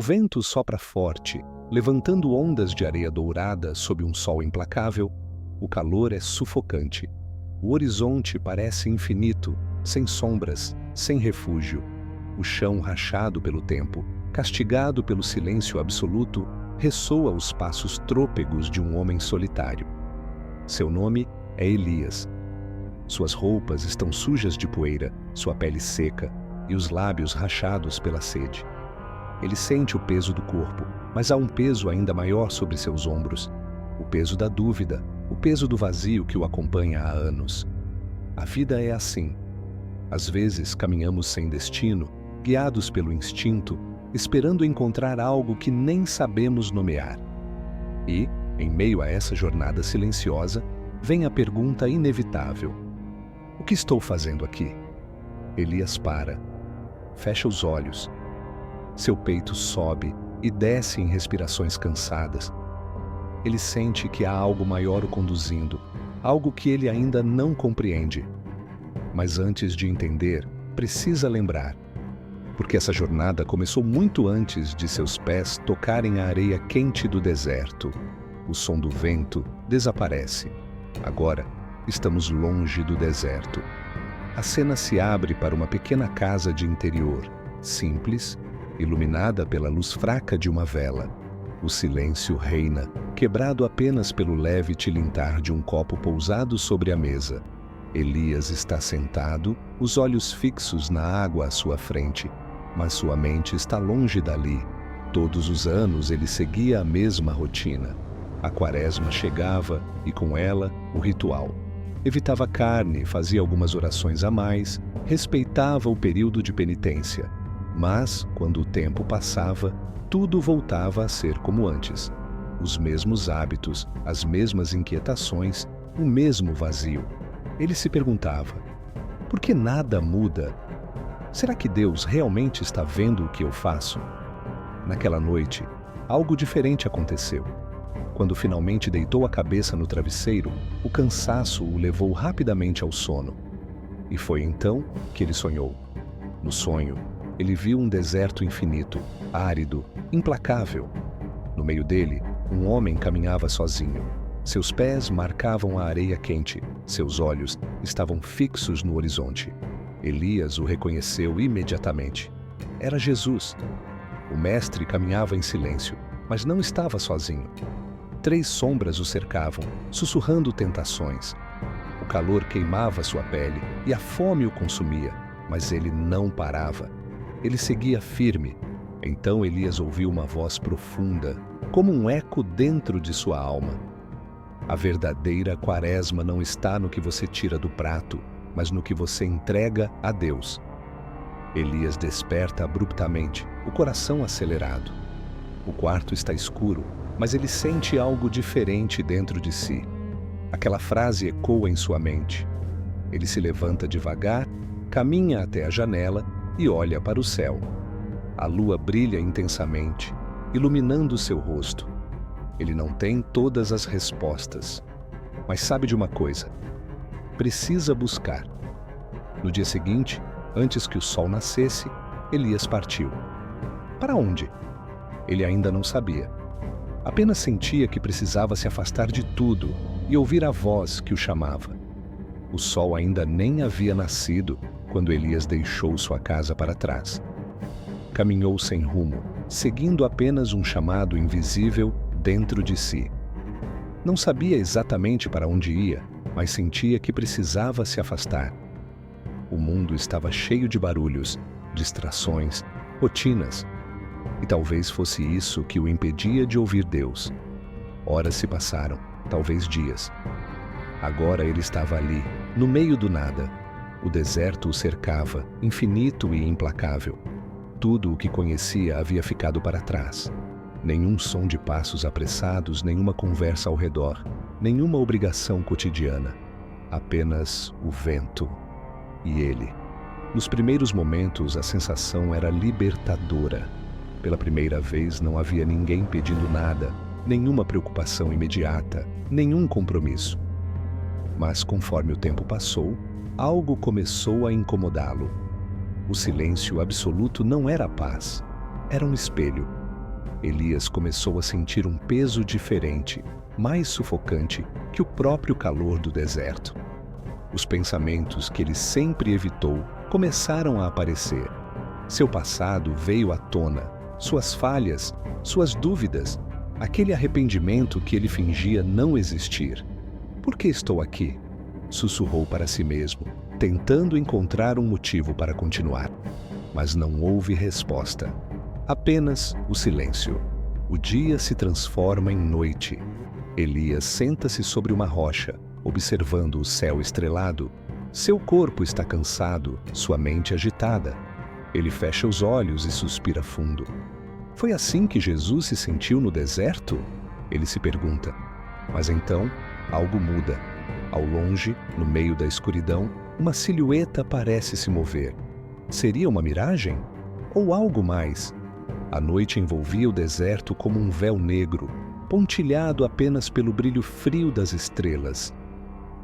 O vento sopra forte, levantando ondas de areia dourada sob um sol implacável. O calor é sufocante. O horizonte parece infinito, sem sombras, sem refúgio. O chão rachado pelo tempo, castigado pelo silêncio absoluto, ressoa os passos trôpegos de um homem solitário. Seu nome é Elias. Suas roupas estão sujas de poeira, sua pele seca e os lábios rachados pela sede. Ele sente o peso do corpo, mas há um peso ainda maior sobre seus ombros. O peso da dúvida, o peso do vazio que o acompanha há anos. A vida é assim. Às vezes caminhamos sem destino, guiados pelo instinto, esperando encontrar algo que nem sabemos nomear. E, em meio a essa jornada silenciosa, vem a pergunta inevitável: o que estou fazendo aqui? Elias para, fecha os olhos. Seu peito sobe e desce em respirações cansadas. Ele sente que há algo maior o conduzindo, algo que ele ainda não compreende. Mas antes de entender, precisa lembrar. Porque essa jornada começou muito antes de seus pés tocarem a areia quente do deserto. O som do vento desaparece. Agora, estamos longe do deserto. A cena se abre para uma pequena casa de interior, simples, iluminada pela luz fraca de uma vela. O silêncio reina, quebrado apenas pelo leve tilintar de um copo pousado sobre a mesa. Elias está sentado, os olhos fixos na água à sua frente, mas sua mente está longe dali. Todos os anos ele seguia a mesma rotina. A quaresma chegava e com ela o ritual. Evitava carne, fazia algumas orações a mais, respeitava o período de penitência. Mas, quando o tempo passava, tudo voltava a ser como antes. Os mesmos hábitos, as mesmas inquietações, o mesmo vazio. Ele se perguntava: por que nada muda? Será que Deus realmente está vendo o que eu faço? Naquela noite, algo diferente aconteceu. Quando finalmente deitou a cabeça no travesseiro, o cansaço o levou rapidamente ao sono. E foi então que ele sonhou. No sonho, ele viu um deserto infinito, árido, implacável. No meio dele, um homem caminhava sozinho. Seus pés marcavam a areia quente, seus olhos estavam fixos no horizonte. Elias o reconheceu imediatamente. Era Jesus. O mestre caminhava em silêncio, mas não estava sozinho. 3 sombras o cercavam, sussurrando tentações. O calor queimava sua pele e a fome o consumia, mas ele não parava. Ele seguia firme. Então Elias ouviu uma voz profunda, como um eco dentro de sua alma. A verdadeira quaresma não está no que você tira do prato, mas no que você entrega a Deus. Elias desperta abruptamente, o coração acelerado. O quarto está escuro, mas ele sente algo diferente dentro de si. Aquela frase ecoa em sua mente. Ele se levanta devagar, caminha até a janela e olha para o céu. A lua brilha intensamente, iluminando seu rosto. Ele não tem todas as respostas, mas sabe de uma coisa: precisa buscar. No dia seguinte, antes que o sol nascesse, Elias partiu. Para onde? Ele ainda não sabia. Apenas sentia que precisava se afastar de tudo e ouvir a voz que o chamava. O sol ainda nem havia nascido quando Elias deixou sua casa para trás. Caminhou sem rumo, seguindo apenas um chamado invisível dentro de si. Não sabia exatamente para onde ia, mas sentia que precisava se afastar. O mundo estava cheio de barulhos, distrações, rotinas. E talvez fosse isso que o impedia de ouvir Deus. Horas se passaram, talvez dias. Agora ele estava ali, no meio do nada. O deserto o cercava, infinito e implacável. Tudo o que conhecia havia ficado para trás. Nenhum som de passos apressados, nenhuma conversa ao redor, nenhuma obrigação cotidiana. Apenas o vento e ele. Nos primeiros momentos, a sensação era libertadora. Pela primeira vez, não havia ninguém pedindo nada, nenhuma preocupação imediata, nenhum compromisso. Mas conforme o tempo passou, algo começou a incomodá-lo. O silêncio absoluto não era paz, era um espelho. Elias começou a sentir um peso diferente, mais sufocante que o próprio calor do deserto. Os pensamentos que ele sempre evitou começaram a aparecer. Seu passado veio à tona, suas falhas, suas dúvidas, aquele arrependimento que ele fingia não existir. "Por que estou aqui?" sussurrou para si mesmo, tentando encontrar um motivo para continuar. Mas não houve resposta. Apenas o silêncio. O dia se transforma em noite. Elias senta-se sobre uma rocha, observando o céu estrelado. Seu corpo está cansado, sua mente agitada. Ele fecha os olhos e suspira fundo. Foi assim que Jesus se sentiu no deserto? Ele se pergunta. Mas então, algo muda. Ao longe, no meio da escuridão, uma silhueta parece se mover. Seria uma miragem? Ou algo mais? A noite envolvia o deserto como um véu negro, pontilhado apenas pelo brilho frio das estrelas.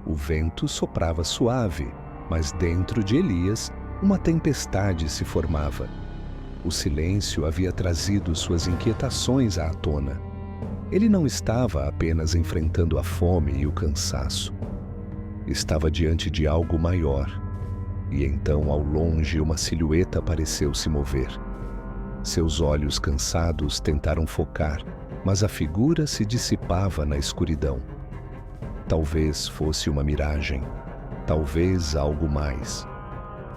O vento soprava suave, mas dentro de Elias, uma tempestade se formava. O silêncio havia trazido suas inquietações à tona. Ele não estava apenas enfrentando a fome e o cansaço. Estava diante de algo maior. E então, ao longe, uma silhueta pareceu se mover. Seus olhos cansados tentaram focar, mas a figura se dissipava na escuridão. Talvez fosse uma miragem, talvez algo mais.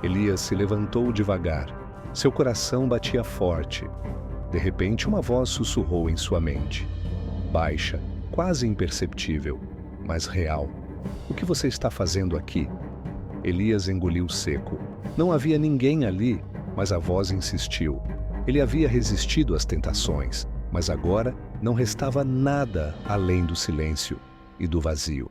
Elias se levantou devagar. Seu coração batia forte. De repente, uma voz sussurrou em sua mente. Baixa, quase imperceptível, mas real. "O que você está fazendo aqui?" Elias engoliu seco. Não havia ninguém ali, mas a voz insistiu. Ele havia resistido às tentações, mas agora não restava nada além do silêncio e do vazio.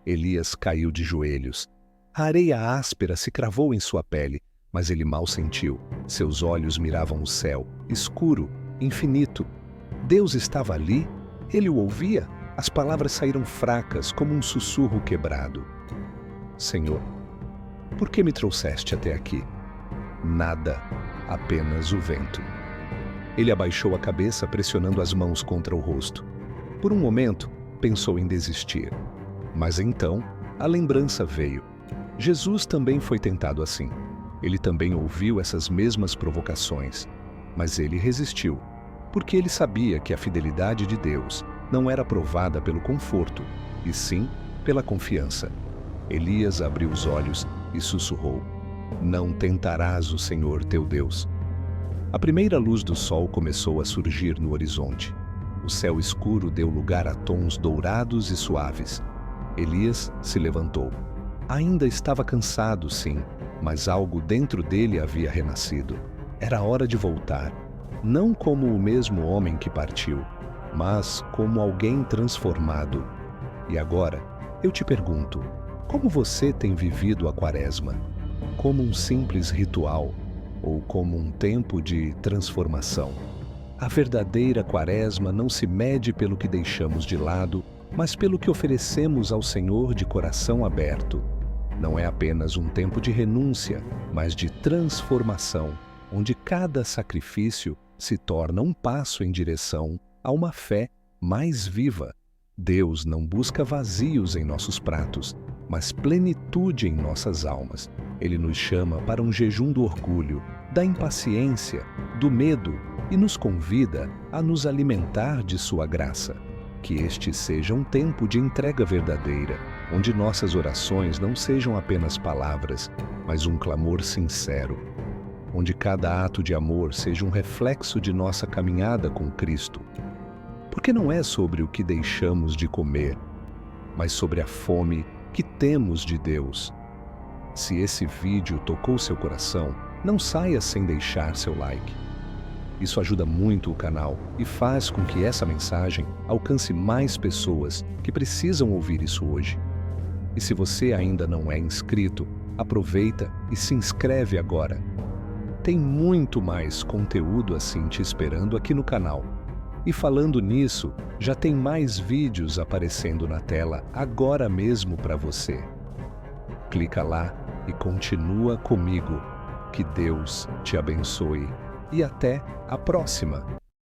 Elias caiu de joelhos. A areia áspera se cravou em sua pele, mas ele mal sentiu. Seus olhos miravam o céu, escuro, infinito. Deus estava ali? Ele o ouvia? As palavras saíram fracas, como um sussurro quebrado. "Senhor, por que me trouxeste até aqui?" Nada, apenas o vento. Ele abaixou a cabeça, pressionando as mãos contra o rosto. Por um momento, pensou em desistir. Mas então, a lembrança veio. Jesus também foi tentado assim. Ele também ouviu essas mesmas provocações. Mas ele resistiu, porque ele sabia que a fidelidade de Deus não era provada pelo conforto, e sim pela confiança. Elias abriu os olhos e sussurrou: "Não tentarás o Senhor teu Deus." A primeira luz do sol começou a surgir no horizonte. O céu escuro deu lugar a tons dourados e suaves. Elias se levantou. Ainda estava cansado, sim, mas algo dentro dele havia renascido. Era hora de voltar, não como o mesmo homem que partiu, mas como alguém transformado. E agora, eu te pergunto, como você tem vivido a Quaresma? Como um simples ritual ou como um tempo de transformação? A verdadeira Quaresma não se mede pelo que deixamos de lado, mas pelo que oferecemos ao Senhor de coração aberto. Não é apenas um tempo de renúncia, mas de transformação, onde cada sacrifício se torna um passo em direção a uma fé mais viva. Deus não busca vazios em nossos pratos, mas plenitude em nossas almas. Ele nos chama para um jejum do orgulho, da impaciência, do medo e nos convida a nos alimentar de sua graça. Que este seja um tempo de entrega verdadeira, onde nossas orações não sejam apenas palavras, mas um clamor sincero. Onde cada ato de amor seja um reflexo de nossa caminhada com Cristo. Porque não é sobre o que deixamos de comer, mas sobre a fome que temos de Deus. Se esse vídeo tocou seu coração, não saia sem deixar seu like. Isso ajuda muito o canal e faz com que essa mensagem alcance mais pessoas que precisam ouvir isso hoje. E se você ainda não é inscrito, aproveita e se inscreve agora. Tem muito mais conteúdo assim te esperando aqui no canal. E falando nisso, já tem mais vídeos aparecendo na tela agora mesmo para você. Clica lá e continua comigo. Que Deus te abençoe. E até a próxima!